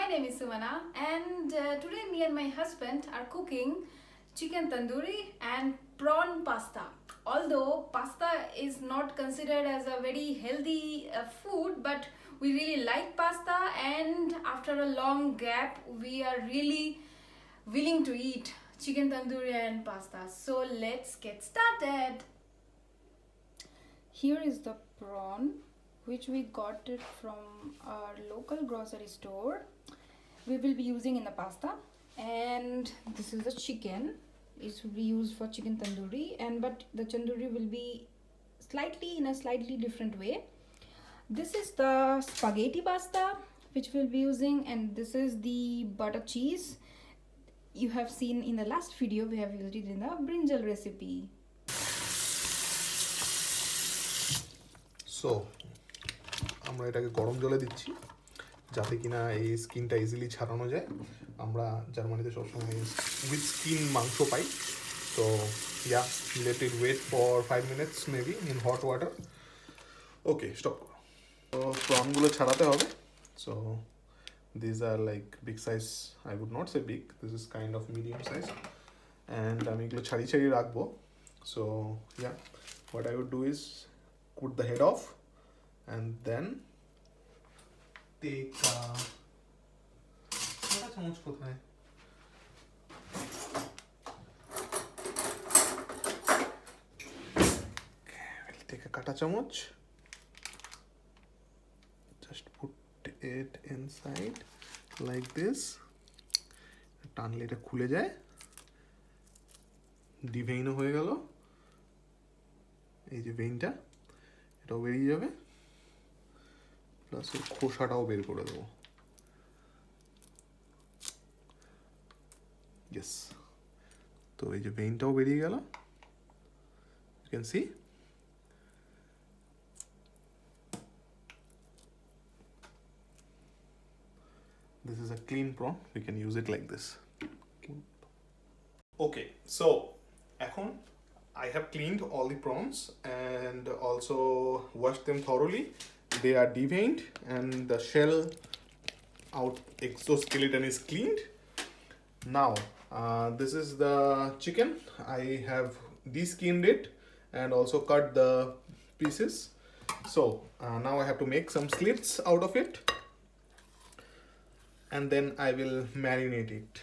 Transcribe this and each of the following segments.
my name is Sumana, and today me and my husband are cooking chicken tandoori and prawn pasta. Although pasta is not considered as a very healthy food, but we really like pasta, and after a long gap, we are really willing to eat chicken tandoori and pasta. So let's get started. Here is the prawn which we got it from our local grocery store. We will be using in the pasta, and this is the chicken. It will be used for chicken tandoori, and but the tandoori will be in a slightly different way. This is the spaghetti pasta which we'll be using, and this is the butter cheese. You have seen in the last video we have used it in the brinjal recipe. So আমরা এটাকে গরম জলে দিচ্ছি যাতে কিনা এই স্কিনটা easily ছাড়ানো যায়। আমরা জার্মানিতে সবসময় উইথ স্কিন মাংস পাই। তো yeah let it wait for 5 minutes maybe in hot water. Okay, stop করো। তো প্রনগুলো ছাড়াতে হবে। So these are like big size, I would not say big, this is kind of medium size, and আমি এগুলো ছাড়িয়ে রাখবো। So yeah, what I would do is cut the head off and then take কাঁটা চামচ কোথায়? We'll take a কাঁটা চামচ, just put it inside like this, টানলে এটা খুলে যায়, ডিভেইনও হয়ে গেল। এই যে ভেইনটা এটাও বেরিয়ে যাবে, প্লাস এর খোসাটাও বের করে দেবো। ইয়েস, তো এই যে ভেইনটাও বেরিয়ে গেল, you can see. This is a clean prawn, we can use it like this. Okay, so এখন I have cleaned all the prawns and also washed them thoroughly. They are deveined and the shell out exoskeleton is cleaned. Now this is the chicken. I have de-skinned it and also cut the pieces. So now I have to make some slits out of it, and then I will marinate it.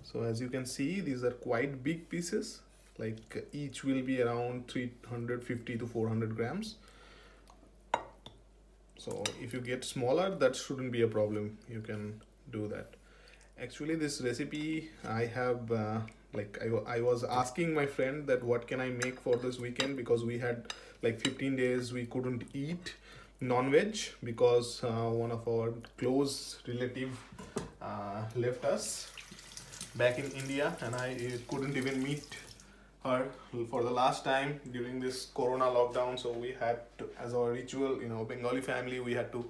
So as you can see, these are quite big pieces, like each will be around 350 to 400 grams. So if you get smaller, that shouldn't be a problem, you can do that. Actually this recipe I have I was asking my friend that what can I make for this weekend, because we had like 15 days we couldn't eat non-veg because one of our close relative left us back in India, and I couldn't even meet her for the last time during this corona lockdown. So we had to, as our ritual, Bengali family, we had to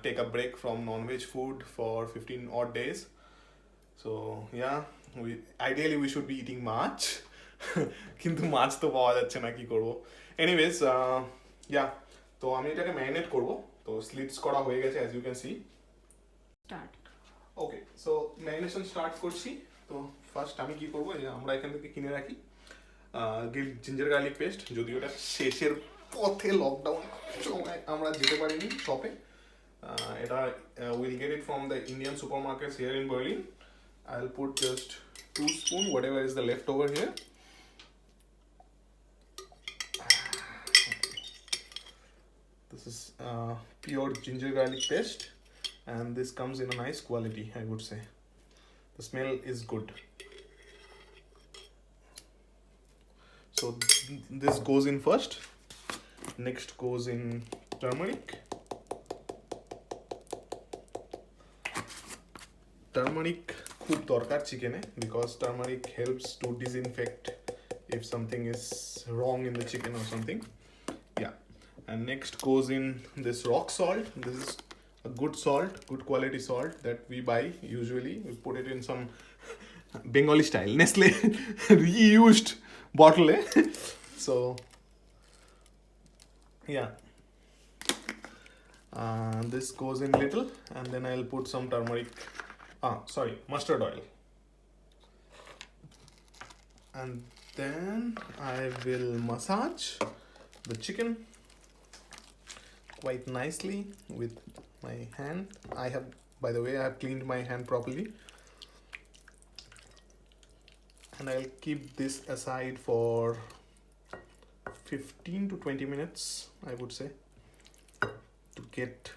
take a break from non-veg food for 15 odd days. So yeah, ideally we should be eating মাছ, কিন্তু মাছ তো পাওয়া যাচ্ছে না, কি করব। Anyways, তো আমি এটাকে ম্যারিনেট করব। তো স্লিটস করা হয়ে গেছে, as you can see. Start. Okay, so marination start করছি। তো ফার্স্ট আমি কি করবো, আমরা এখান থেকে কিনে রাখি জিঞ্জার গার্লিক পেস্ট, যদিও এটা শেষের পথে লকডাউন সময় আমরা যেতে পারিনি শপে। এটা will get it from the Indian super markets here in Berlin. I will put just 2 spoon whatever is the left over here. This is pure ginger garlic paste, and this comes in a nice quality, I would say. The smell is good. So this goes in first. Next goes in turmeric. Turmeric খুব দরকার চিকেনে, because turmeric helps to disinfect if something is wrong in the chicken or something. Yeah. And next goes in this rock salt. This is a good salt, good quality salt that we buy usually. We put it in some Bengali style Nestle reused bottle. So yeah, This goes in little, and then I'll put some mustard oil. And then I will massage the chicken quite nicely with my hand. By the way, I have cleaned my hand properly. And I'll keep this aside for 15 to 20 minutes, I would say, to get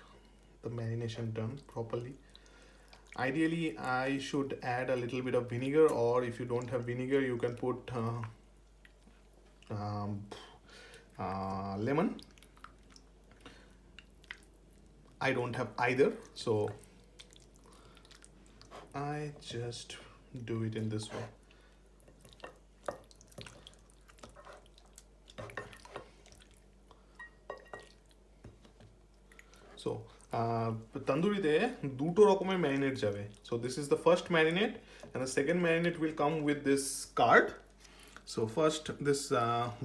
the marination done properly. Ideally, I should add a little bit of vinegar, or if you don't have vinegar, you can put lemon. I don't have either, so I just do it in this way. So তন্দুরিতে দুটো রকমের marinate যাবে. So this is the first marinade, and the second marinade will come with this card. So first,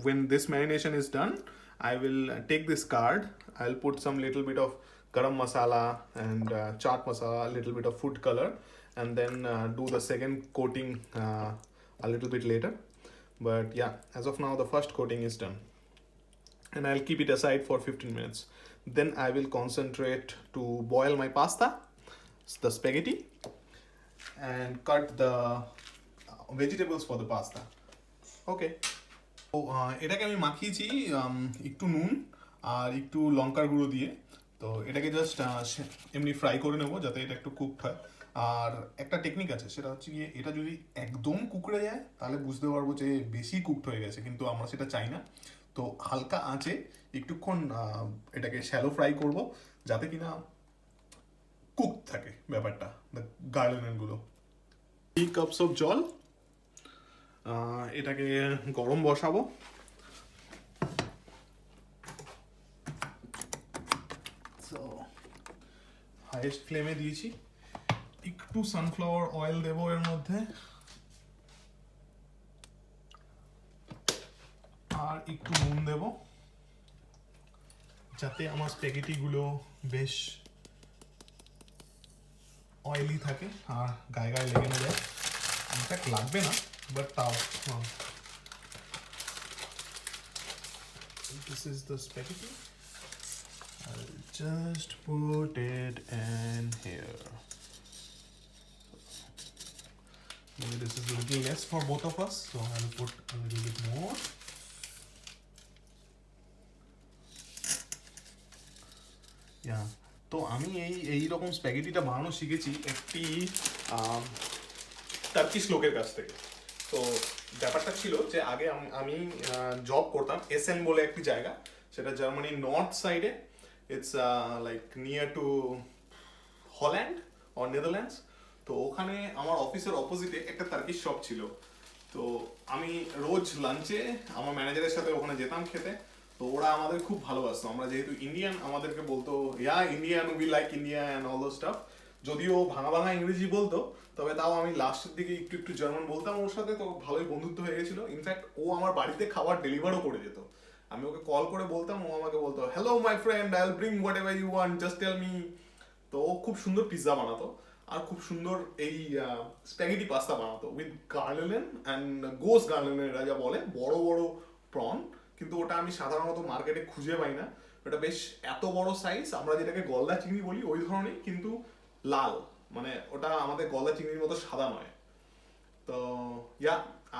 when this marination is done, I will take this card. I'll put some little bit of garam masala and chaat masala, a little bit of food color, and then do the second coating a little bit later. But yeah, as of now, the first coating is done, and I'll keep it aside for 15 minutes. Then I will concentrate to boil my pasta, the spaghetti, and cut the vegetables for the pasta. Okay. তো এটাকে আমি মাখিয়েছি একটু নুন আর একটু লঙ্কার গুঁড়ো দিয়ে. তো এটাকে জাস্ট এমনি ফ্রাই করে নেবো যাতে এটা একটু কুকড হয়. আর একটা টেকনিক আছে, সেটা হচ্ছে গিয়ে এটা যদি একদম কুকড়ে যায় তাহলে বুঝতে পারবো যে বেশি কুকড হয়ে গেছে, কিন্তু আমরা সেটা চাই না. তো হালকা আঁচে একটুক্ষণ এটাকে শ্যালো ফ্রাই করব যাতে কিনা কুক থাকে ব্যাপারটা, গার্লিকগুলো. 3 কাপস অফ জল, এটাকে গরম বসাবো. সো হাইয়েস্ট ফ্লেমে দিয়েছি. একটু সানফ্লাওয়ার অয়েল দেবো এর মধ্যে, আর একটু নুন দেব যাতে আমার স্প্যাগেটিগুলো বেশ অয়েলি থাকে আর গায়ে গায়ে লেগে না যায়. ইনফ্যাক্ট লাগবে না, বাট তাও. This is the spaghetti. I'll just put it in here. Maybe this is a little less for both of us, so I'll put a little bit more. তো আমি এই রকম স্প্যাগেটিটা বানানো শিখেছি একটি টার্কিশ লোকের কাছ থেকে. তো ব্যাপারটা ছিল যে আগে আমি জব করতাম এসেন বলে একটি জায়গা, সেটা জার্মানির নর্থ সাইডে. It's like near to Holland or Netherlands. তো ওখানে আমার অফিসের অপোজিটে একটা টার্কিশ শপ ছিল. তো আমি রোজ লাঞ্চে আমার ম্যানেজারের সাথে ওখানে যেতাম খেতে. তো ওরা আমাদের খুব ভালোবাসতো. আমরা যেহেতু ইন্ডিয়ান, আমাদেরকে বলতো Indian, we like India and all those staff. যদিও ভাঙা ভাঙা ইংরেজি বলতো, তবে তাও আমি লাস্টের দিকে একটু একটু জার্মান বলতাম ওর সাথে. তো ভালোই বন্ধুত্ব হয়ে গেছিলো. ইনফ্যাক্ট ও আমার বাড়িতে খাবার ডেলিভারও করে যেত. আমি ওকে কল করে বলতাম, ও আমাকে বলতো hello my friend, I will bring whatever you want, just tell me. তো ও খুব সুন্দর পিৎজা বানাতো আর খুব সুন্দর এই স্প্যাগেটি পাস্তা বানাতো উইথ গার্লিন অ্যান্ড গোস গার্লিন, এরা যা বলে, বড় বড় প্রন. কিন্তু ওটা আমি সাধারণত মার্কেটে খুঁজে পাই না. ওটা বেশ এত বড় সাইজ, আমরা যেটাকে গলদা চিংড়ি বলি ওই ধরনের, কিন্তু লাল, মানে ওটা আমাদের গলদা চিংড়ির মতো সাদা নয়. তো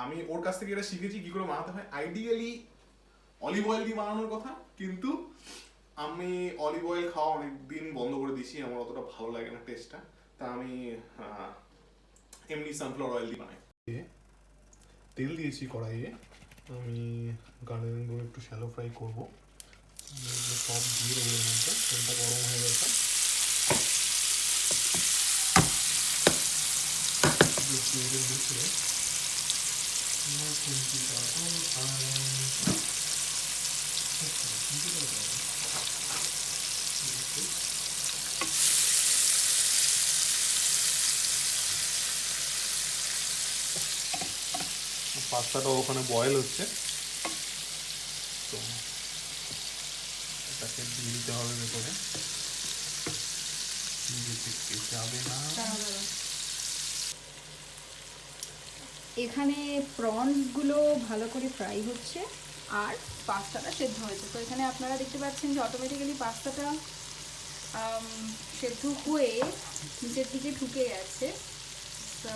আমি ওর কাছ থেকে এটা শিখেছি কি করে বানাতে হয়. আইডিয়ালি অলিভ অয়েল দিয়ে বানানোর কথা, কিন্তু আমি অলিভ অয়েল খাওয়া অনেকদিন বন্ধ করে দিয়েছি, আমার অতটা ভালো লাগে না টেস্টটা. তা আমি এমনি সানফ্লাওয়ার অয়েল দিয়ে বানাই. তেল দিয়েছি কড়াইয়ে. আমি গার্লিকগুলো একটু শ্যালো ফ্রাই করবো. সব দিয়ে দেবো এর মধ্যে. তেলটা গরম হয়ে গেছে. পাস্তাটা ওখানে বয়েল হচ্ছে, তো এটাকে দিয়ে দিতে হবে ভেতরে. যাবে না। এখানে প্রনসগুলো ভালো করে ফ্রাই হচ্ছে আর পাস্তাটা সেদ্ধ হয়েছে। তো এখানে আপনারা দেখতে পাচ্ছেন যে অটোমেটিক্যালি পাস্তাটা সেদ্ধ হয়ে নিচের দিকে ঢুকে গেছে। So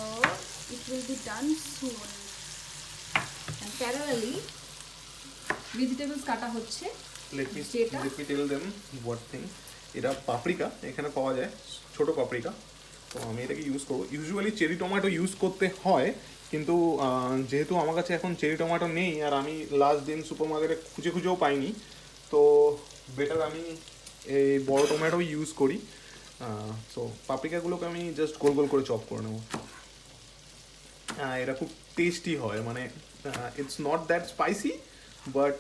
it will be done soon. And parallelly vegetables কাটা হচ্ছে। let me tell them what thing. এটা পাপরিকা এখানে পাওয়া যায়, ছোট পাপরিকা। তো আমি এটাকে ইউজ করবো। ইউজুয়ালি চেরি টমেটো ইউজ করতে হয়, কিন্তু যেহেতু আমার কাছে এখন চেরি টমেটো নেই আর আমি লাস্ট দিন সুপার মার্কেটে খুঁজেও পাইনি, তো বেটার আমি এই বড় টমেটো ইউজ করি। তো পাপরিকাগুলোকে আমি জাস্ট গোল গোল করে চপ করে নেবো। এটা খুব টেস্টি হয়, মানে it's not that spicy, but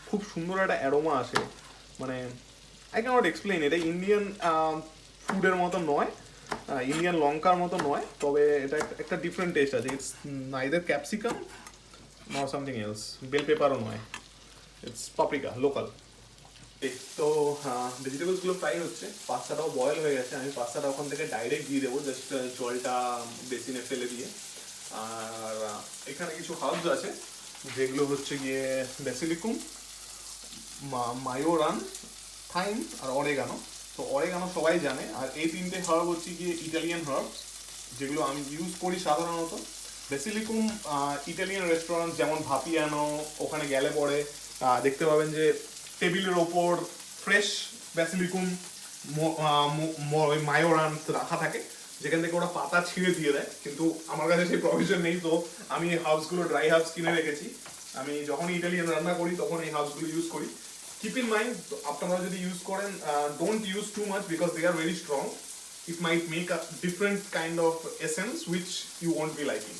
খুব সুন্দর একটা অ্যারোমা আসে। মানে আই ক্যানট এক্সপ্লেইন। এটা ইন্ডিয়ান ফুডের মতো নয়, ইন্ডিয়ান লঙ্কার মতো নয়, তবে এটা একটা ডিফারেন্ট টেস্ট আছে। It's neither capsicum not something else, bell পেপারও নয়, ইটস পাপরিকা লোকাল। তো ভেজিটেবলসগুলো ফ্রাই হচ্ছে, পাস্তাটাও বয়েল হয়ে গেছে। আমি পাস্তাটা ওখান থেকে ডাইরেক্ট দিয়ে দেবো, জাস্ট জলটা বেসিনে ফেলে দিয়ে। আর এখানে কিছু হার্বস আছে যেগুলো হচ্ছে গিয়ে বেসিলিকুম, মায়োরান, থাইম আর অরেগানো। তো অরেগানো সবাই জানে, আর এই তিনটে হার্ব হচ্ছে গিয়ে ইটালিয়ান হার্বস যেগুলো আমি ইউজ করি সাধারণত। বেসিলিকুম ইটালিয়ান রেস্টুরেন্ট যেমন ভাপিয়ানো, ওখানে গেলে পরে দেখতে পাবেন যে টেবিলের ওপর ফ্রেশ বেসিলিকুম মায়োরান রাখা থাকে, যেখান থেকে ওরা পাতা ছিঁড়ে দিয়ে দেয়। কিন্তু আমার কাছে সেই প্রভিশন নেই, তো আমি হার্বসগুলো ড্রাই হার্বস কিনে রেখেছি। আমি যখনই ইটালিয়ান রান্না করি তখন এই হার্বসগুলো ইউজ করি। কিপ ইন মাইন্ড, আপনারা যদি ইউজ করেন, don't use too much because they are very strong. It might make a different kind of essence which you won't be liking.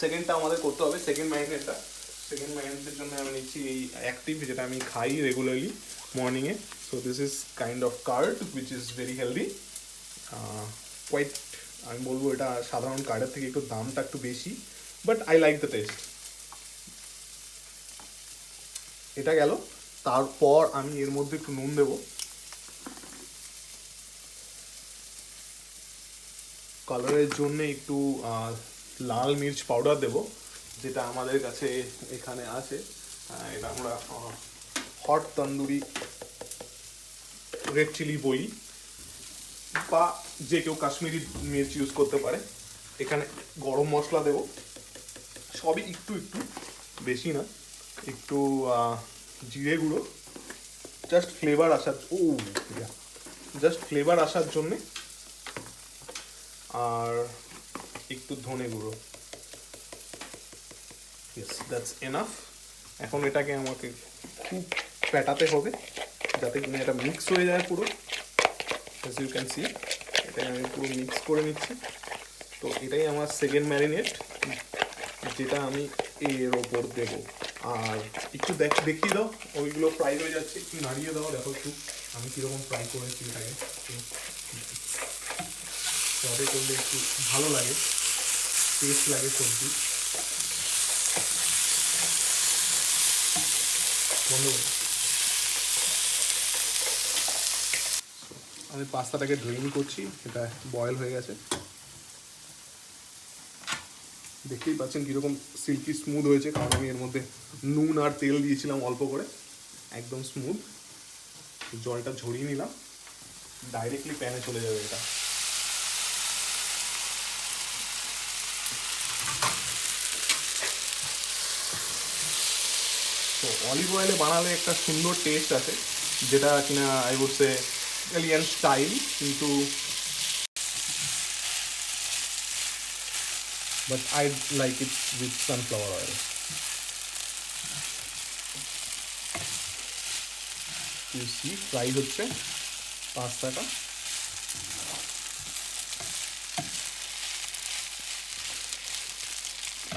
সেকেন্ডটা আমাদের করতে হবে, সেকেন্ড ম্যারিনেটের জন্য আমি নিচ্ছি এই অ্যাক্টিভ, যেটা আমি খাই রেগুলারলি মর্নিংয়ে। So this is kind of curd which is very healthy, quite. আমি বলবো এটা সাধারণ কার্ডের থেকে একটু দামটা একটু বেশি, but I like the test. এটা গেল। তারপর আমি এর মধ্যে একটু নুন দেবো, কালারের জন্য একটু লাল মির্চ পাউডার দেব, যেটা আমাদের কাছে এখানে আছে। এটা আমরা হট তন্দুরি রেড চিলি বলি, বা যে কেউ কাশ্মীরি মির্চ ইউজ করতে পারে। এখানে গরম মশলা দেব, সবই একটু একটু, বেশি না। একটু জিরে গুঁড়ো, জাস্ট ফ্লেভার আসার জন্যে। আর একটু ধনে গুঁড়ো। Yes, that's enough. এখন এটাকে আমাকে খুব পেটাতে হবে যাতে কিনা এটা মিক্স হয়ে যায় পুরো। অ্যাজ ইউ ক্যান সি, এটাকে আমি পুরো মিক্স করে নিচ্ছি। তো এটাই আমার সেকেন্ড ম্যারিনেট, যেটা আমি এর ওপর দেবো। আর একটু দেখিয়ে দাও, ওইগুলো ফ্রাই হয়ে যাচ্ছে, একটু নাড়িয়ে দাও, দেখো একটু আমি কীরকম ফ্রাই করেছি এটাকে। তবে করলে একটু ভালো লাগে, টেস্ট লাগে সবজি। বন্ধ করে আমি পাস্তাটাকে ড্রেন করছি, এটা বয়েল হয়ে গেছে। দেখতেই পাচ্ছেন কীরকম সিল্কি স্মুথ হয়েছে, কারণ আমি এর মধ্যে নুন আর তেল দিয়েছিলাম অল্প করে, একদম স্মুথ। জলটা ঝরিয়ে নিলাম, ডাইরেক্টলি প্যানে চলে যাবে এটা। তো অলিভ অয়েলে বানালে একটা সুন্দর টেস্ট আছে, যেটা কিনা I would say Italian style, কিন্তু but I like it with sunflower oil. You see fry হচ্ছে পাস্তাটা।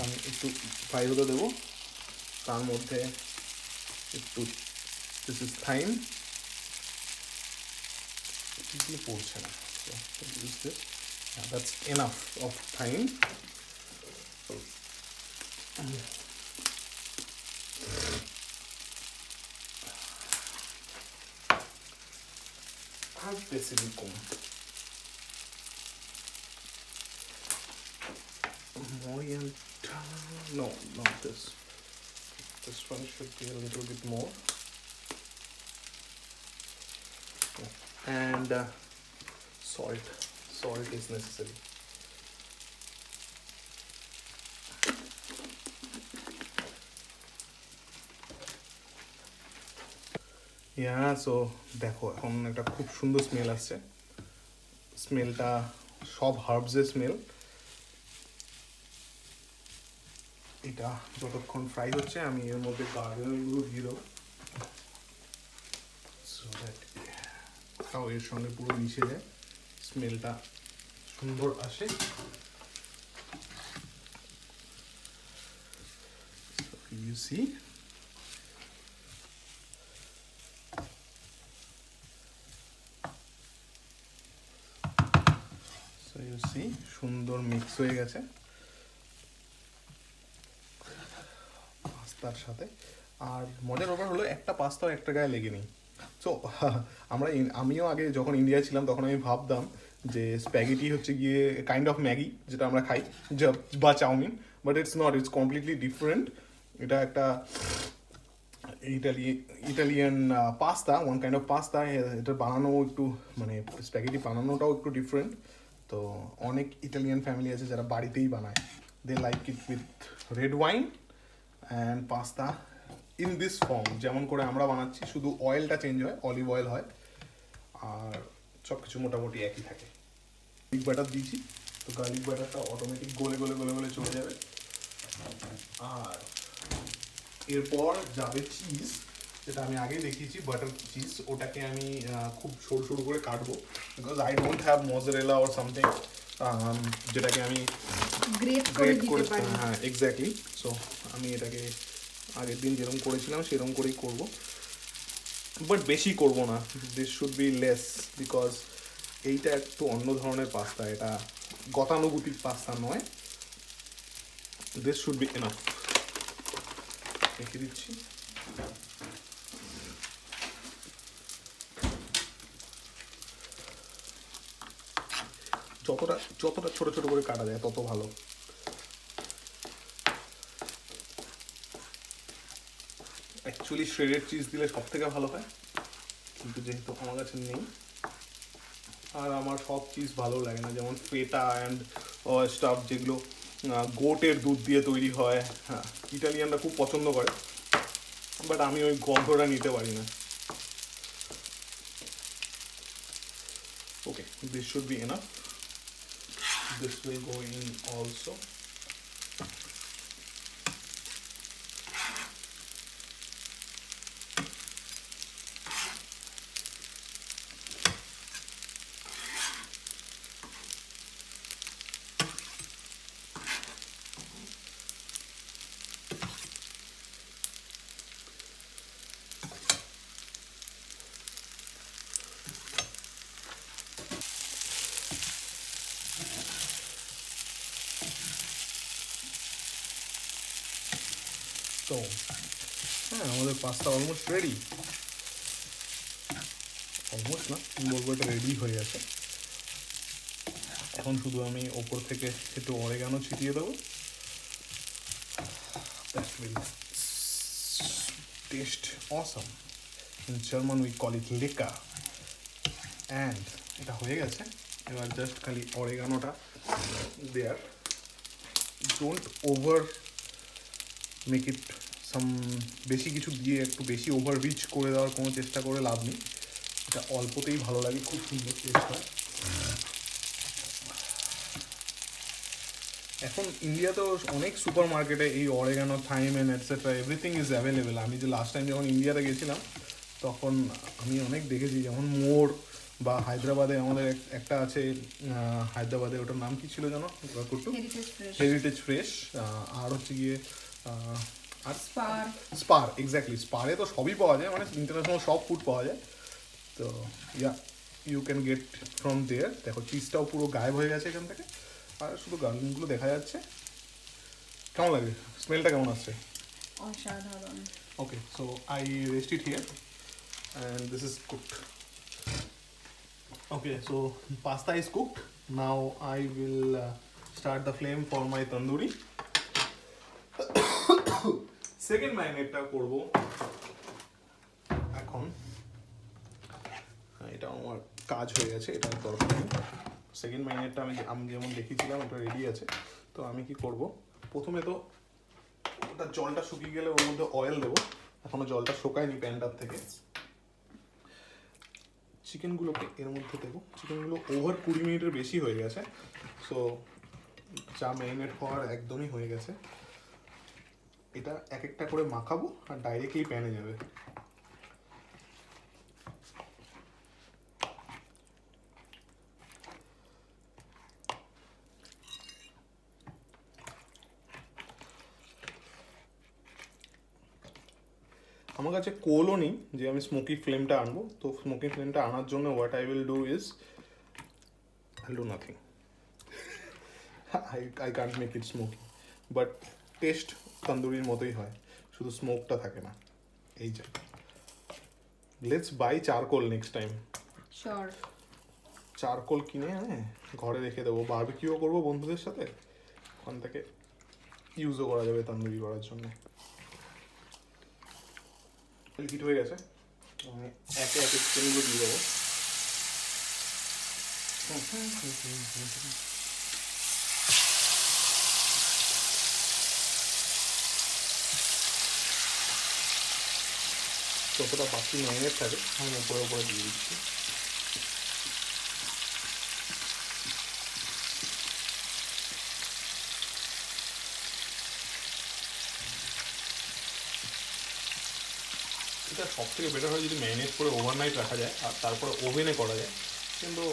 আমি একটু ফ্রাই হতে দেবো, তার মধ্যে একটু দিস ইজ থাইম, এগুলো পড়ছে না, use this, that's enough of thyme. basilikum. Morianta. No, not this. This one should be a little bit more. And salt. Salt is necessary. So দেখো এখন একটা খুব সুন্দর স্মেল আসছে, স্মেলটা সব হার্বসের স্মেল। এটা যতক্ষণ ফ্রাই হচ্ছে আমি এর মধ্যে গার্লিকগুলো দিয়ে দেবো, সো দ্যাট তাও এর সঙ্গে পুরো মিশে যায়, স্মেলটা সুন্দর আসে। ইউ সি সুন্দর মিক্স হয়ে গেছে পাস্তার সাথে। আর মজার ব্যাপার হলো একটা পাস্তাও একটা গায়ে লেগে নেই। সো আমিও আগে যখন ইন্ডিয়ায় ছিলাম তখন আমি ভাবতাম যে স্প্যাগেটি হচ্ছে গিয়ে কাইন্ড অফ ম্যাগি যেটা আমরা খাই বা chow mein, but it's not, it's completely different. এটা একটা Italian pasta, one kind of pasta. এটা বানানো একটু মানে স্প্যাগেটি বানানোটাও একটু ডিফারেন্ট। তো অনেক ইটালিয়ান ফ্যামিলি আছে যারা বাড়িতেই বানায়, they like it with red wine and pasta in this form, যেমন করে আমরা বানাচ্ছি, শুধু অয়েলটা চেঞ্জ হয়, অলিভ অয়েল হয়, আর সব কিছু মোটামুটি একই থাকে। গার্লিক বাটার দিয়েছি, তো গার্লিক বাটারটা অটোমেটিক গলে গলে গলে গলে চলে যাবে। আর এরপর যাবে চিজ, যেটা আমি আগেই দেখিয়েছি, বাটার চিজ। ওটাকে আমি খুব সরু সরু করে কাটবো, because I don't have mozzarella or something যেটাকে আমি গ্রেট করে, হ্যাঁ এক্স্যাক্টলি। সো আমি এটাকে আগের দিন যেরকম করেছিলাম সেরকম করেই করব, বাট বেশি করব না, this should be less, because এইটা একটু অন্য ধরনের পাস্তা, এটা গতানুগতিক পাস্তা নয়। This should be enough. রেখে দিচ্ছি। যতটা ছোট ছোট করে কাটা যায় তত ভালো। অ্যাকচুয়ালি শ্রেডেড চিজ দিলে সব থেকে ভালো হয়, কিন্তু যেহেতু আমার কাছে নেই, আর আমার সব চিজ ভালো লাগে না, যেমন ফেটা অ্যান্ড স্টাফ যেগুলো গোটের দুধ দিয়ে তৈরি হয়, হ্যাঁ ইটালিয়ানরা খুব পছন্দ করে, বাট আমি ওই গন্ধটা নিতে পারি না। Okay, this should be enough. This will go in also. তো হ্যাঁ, আমাদের পাস্তা অলমোস্ট রেডি, অলমোস্ট না বলবো, এটা রেডি হয়ে গেছে। এখন শুধু আমি ওপর থেকে একটু অরেগানো ছিটিয়ে দেবো, that will taste awesome. In German we call it lecker. And এটা হয়ে গেছে, এবার জাস্ট খালি অরেগানোটা there, don't over make it some, বেশি কিছু দিয়ে একটু বেশি ওভার রিচ করে দেওয়ার কোনো চেষ্টা করে লাভ নেই, এটা অল্পতেই ভালো লাগে, খুব সুন্দর টেস্ট হয়। এখন ইন্ডিয়াতেও অনেক সুপার মার্কেটে এই oregano, thyme and etcetera everything is available. আমি যে লাস্ট টাইম যখন ইন্ডিয়াতে গেছিলাম তখন আমি অনেক দেখেছি, যেমন মোর বা হায়দ্রাবাদে আমাদের একটা আছে, হায়দ্রাবাদে ওটার নাম কি ছিল জানো? Heritage fresh. আর হচ্ছে গিয়ে আর স্পার, এক্স্যাক্টলি, স্পারে তো সবই পাওয়া যায়, মানে ইন্টারন্যাশনাল সব ফুড পাওয়া যায়। তো ইয়া, ইউ ক্যান গেট ফ্রম দেয়ার। দেখো চিজটাও পুরো গায়েব হয়ে গেছে এখান থেকে, আর শুধু গার্লিকগুলো দেখা যাচ্ছে। কেমন লাগে? স্মেলটা কেমন আসছে? অসাধারণ। Okay, so I rest it here and this is cooked. Okay, so pasta is cooked. Now I will start the flame for my tandoori. Second marinade করব এখন। এটা আমার কাজ হয়ে গেছে, এটা দরকার নেই। সেকেন্ড মারিনেডটা আমি যেমন দেখিয়েছিলাম এটা রেডি আছে। তো আমি কি করব, প্রথমে তো ওটা জলটা শুকিয়ে গেলে ওর মধ্যে অয়েল দেবো। এখনো জলটা শুকায়নি প্যানটার থেকে। চিকেনগুলোকে এর মধ্যে দেবো। চিকেনগুলো ওভার 20 মিনিটের বেশি হয়ে গেছে, সো যা ম্যারিনেট হওয়ার একদমই হয়ে গেছে। এটা এক একটা করে মাখাবো আর ডাইরেক্টলি প্যানে যাবে। আমার কাছে কোলও নেই যে আমি স্মোকি ফ্লেমটা আনবো। তো স্মোকি ফ্লেমটা আনার জন্য what I will do is I do nothing. I can't make it smoky, but taste তন্দুরির মতোই হয়, শুধু স্মোকটা থাকে না। এই যে let's buy charcoal next time. Sure. Charcoal কিনে এনে ঘরে রেখে দেবো, বারবিকিউ করবো বন্ধুদের সাথে, ওখান থেকে ইউজও করা যাবে তন্দুরি করার জন্য। হিট হয়ে গেছে, আমি একে একে চিকেনগুলো দিয়ে দেবো। যতটা বাকি ম্যারিনেট থাকে আমি উপরে উপরে দিয়ে দিচ্ছি। এটা সব থেকে বেটার হয় যদি ম্যারিনেট করে ওভারনাইট রাখা যায় আর তারপরে ওভেনে করা যায়, কিন্তু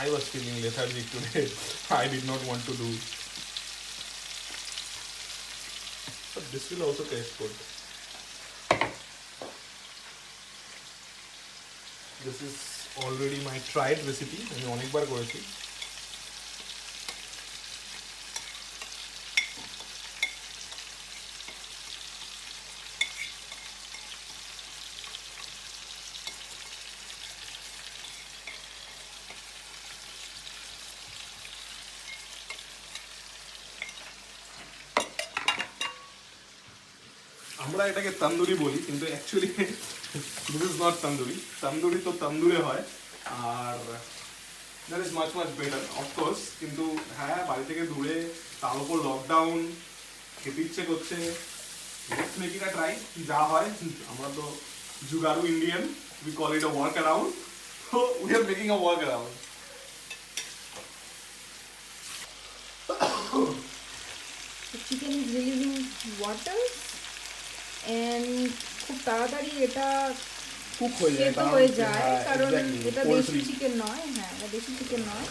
I was feeling lethargic today. I did not want to do. But this will also taste good. This is already my tried recipe. আমি অনেকবার করেছি। আমরা এটাকে তন্দুরি বলি, কিন্তু actually this is not tandoori. Tandoori তো তন্দুরে হয়, আর that is much much better of course. কিন্তু হ্যাঁ, বাড়ি থেকে দূরে, তার উপর লকডাউন, খেতে ইচ্ছে করছে, let's make it a try. যা হয়, আমরা তো জুগাড়ু Indian, we call it a work around, so we are making a work around. The chicken is releasing water and খুব তাড়াতাড়ি এটা কুক হয়ে যায়, সেদ্ধ হয়ে যায়, কারণ exactly, এটা দেশি poultry। চিকেন নয়। হ্যাঁ, এটা দেশি চিকেন নয়,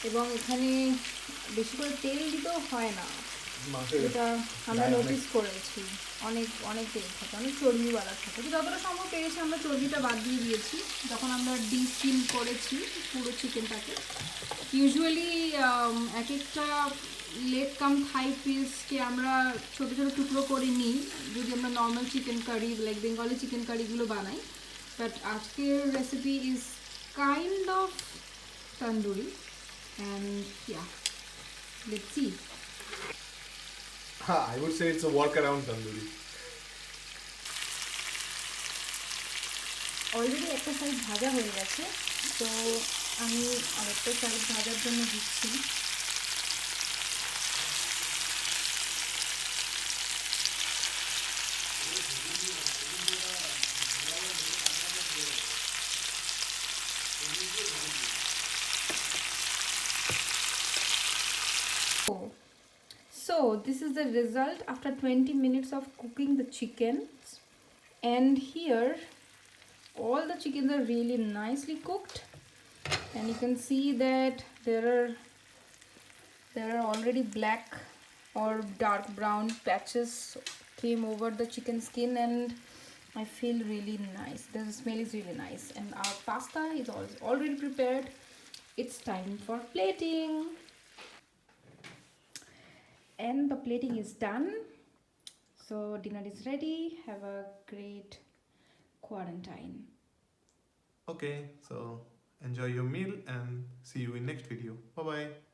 এবং এখানে বেশি করে তেল দিতেও হয় না। এটা আমরা নোটিস করেছি, অনেক অনেক তেল থাকে, অনেক চর্বিওয়ালা থাকে। তো যতটা সম্ভব পেরেছি আমরা চর্বিটা বাদ দিয়ে দিয়েছি যখন আমরা ডিস্কিন করেছি পুরো চিকেনটাকে। ইউজুয়ালি এক একটা লেগ কাম থাই পিসকে আমরা ছোটো ছোটো টুকরো করে নিই যদি আমরা normal chicken curry like Bengali chicken কারিগুলো বানাই। বাট আজকের recipe is kind of tandoori, and yeah, let's see. I would say it's a workaround tandoori. Already একটা সাইড ভাজা হয়ে গেছে, তো আমি আরেকটা সাইড ভাজার জন্য দিচ্ছি। So this is the result after 20 minutes of cooking the chicken, and here all the chickens are really nicely cooked, and you can see that there are already black or dark brown patches came over the chicken skin, and I feel really nice. The smell is really nice, and our pasta is already prepared. It's time for plating. And the plating is done, so dinner is ready. Have a great quarantine. Okay, so enjoy your meal and see you in next video. Bye bye.